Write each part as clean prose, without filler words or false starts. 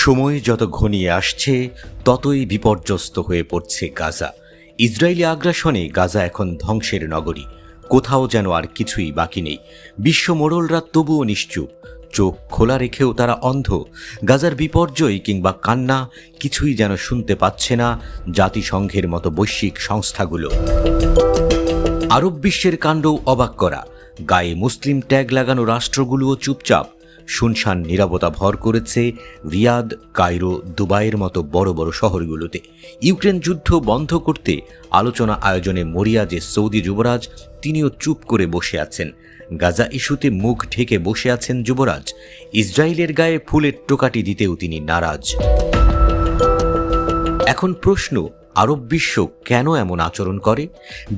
সময় যত ঘনিয়ে আসছে ততই বিপর্যস্ত হয়ে পড়ছে গাজা। ইসরায়েলি আগ্রাসনে গাজা এখন ধ্বংসের নগরী। কোথাও যেন আর কিছুই বাকি নেই। বিশ্ব মোড়লরা তবুও নিশ্চুপ, চোখ খোলা রেখেও তারা অন্ধ। গাজার বিপর্যয় কিংবা কান্না কিছুই যেন শুনতে পাচ্ছে না জাতিসংঘের মতো বৈশ্বিক সংস্থাগুলো। আরব বিশ্বের কাণ্ডও অবাক করা। গায়ে মুসলিম ট্যাগ লাগানো রাষ্ট্রগুলোও চুপচাপ। শুনশান নীরবতা ভর করেছে রিয়াদ, কায়রো, দুবাইয়ের মতো বড় বড় শহরগুলোতে। ইউক্রেন যুদ্ধ বন্ধ করতে আলোচনা আয়োজনে মরিয়া যে সৌদি যুবরাজ, তিনিও চুপ করে বসে আছেন। গাজা ইস্যুতে মুখ ঢেকে বসে আছেন যুবরাজ। ইসরায়েলের গায়ে ফুলের টোকাটি দিতেও তিনি নারাজ। এখন প্রশ্ন, আরব বিশ্ব কেন এমন আচরণ করে?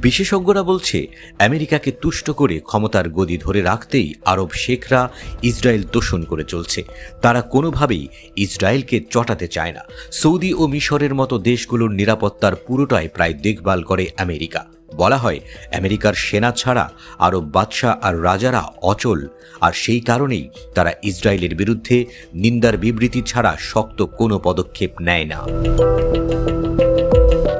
বিশেষজ্ঞরা বলছে, আমেরিকাকে তুষ্ট করে ক্ষমতার গদি ধরে রাখতেই আরব শেখরা ইসরায়েল তোষণ করে চলছে। তারা কোনোভাবেই ইসরায়েলকে চটাতে চায় না। সৌদি ও মিশরের মতো দেশগুলোর নিরাপত্তার পুরোটাই প্রায় দেখভাল করে আমেরিকা। বলা হয়, আমেরিকার সেনা ছাড়া আরব বাদশাহ আর রাজারা অচল, আর সেই কারণেই তারা ইসরায়েলের বিরুদ্ধে নিন্দার বিবৃতি ছাড়া শক্ত কোনো পদক্ষেপ নেয় না।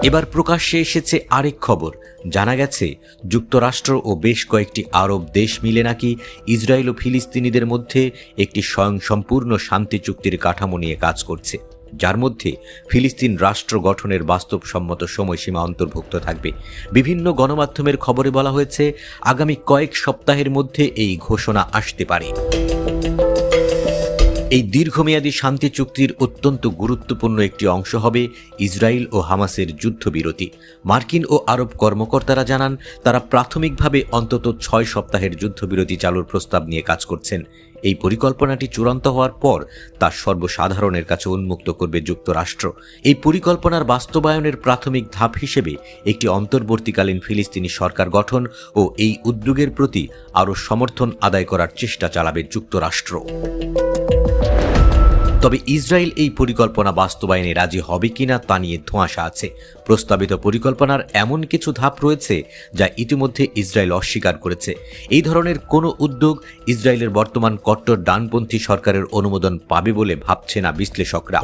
এবার প্রকাশ্যে এসেছে আরেক খবর। জানা গেছে, যুক্তরাষ্ট্র ও বেশ কয়েকটি আরব দেশ মিলে নাকি ইসরায়েল ও ফিলিস্তিনিদের মধ্যে একটি স্বয়ংসম্পূর্ণ শান্তি চুক্তির কাঠামো নিয়ে কাজ করছে, যার মধ্যে ফিলিস্তিন রাষ্ট্র গঠনের বাস্তবসম্মত সময়সীমা অন্তর্ভুক্ত থাকবে। বিভিন্ন গণমাধ্যমের খবরে বলা হয়েছে, আগামী কয়েক সপ্তাহের মধ্যে এই ঘোষণা আসতে পারে। এই দীর্ঘমেয়াদী শান্তি চুক্তির অত্যন্ত গুরুত্বপূর্ণ একটি অংশ হবে ইসরায়েল ও হামাসের যুদ্ধবিরতি। মার্কিন ও আরব কর্মকর্তারা জানান, তারা প্রাথমিকভাবে অন্তত 6 সপ্তাহের যুদ্ধবিরতি চালুর প্রস্তাব নিয়ে কাজ করছেন। এই পরিকল্পনাটি চূড়ান্ত হওয়ার পর তা সর্বসাধারণের কাছে উন্মুক্ত করবে যুক্তরাষ্ট্র। এই পরিকল্পনার বাস্তবায়নের প্রাথমিক ধাপ হিসেবে একটি অন্তর্বর্তীকালীন ফিলিস্তিনি সরকার গঠন ও এই উদ্যোগের প্রতি আরও সমর্থন আদায় করার চেষ্টা চালাবে যুক্তরাষ্ট্র। তবে ইসরায়েল এই পরিকল্পনা বাস্তবায়নে রাজি হবে কিনা তা নিয়ে ধোঁয়াশা আছে। প্রস্তাবিত পরিকল্পনার এমন কিছু ধাপ রয়েছে যা ইতিমধ্যে ইসরায়েল অস্বীকার করেছে। এই ধরনের কোনো উদ্যোগ ইসরায়েলের বর্তমান কট্টর ডানপন্থী সরকারের অনুমোদন পাবে বলে ভাবছে না বিশ্লেষকরা।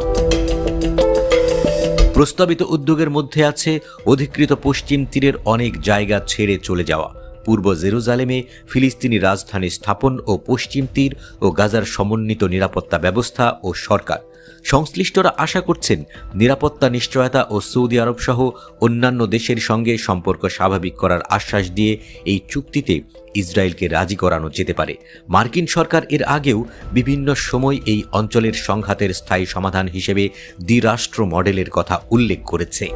প্রস্তাবিত উদ্যোগের মধ্যে আছে অধিকৃত পশ্চিম তীরের অনেক জায়গা ছেড়ে চলে যাওয়া, পূর্ব জেরুজালেমে ফিলিস্তিনি রাজধানী স্থাপন ও পশ্চিম তীর ও গাজার সমন্বিত নিরাপত্তা ব্যবস্থা ও সরকার। সংশ্লিষ্টরা আশা করছেন, নিরাপত্তা নিশ্চয়তা ও সৌদি আরব সহ অন্যান্য দেশের সঙ্গে সম্পর্ক স্বাভাবিক করার আশ্বাস দিয়ে এই চুক্তিতে ইসরায়েলকে রাজি করানো যেতে পারে। মার্কিন সরকার এর আগেও বিভিন্ন সময় এই অঞ্চলের সংঘাতের স্থায়ী সমাধান হিসেবে দ্বিরাষ্ট্র মডেলের কথা উল্লেখ করেছে।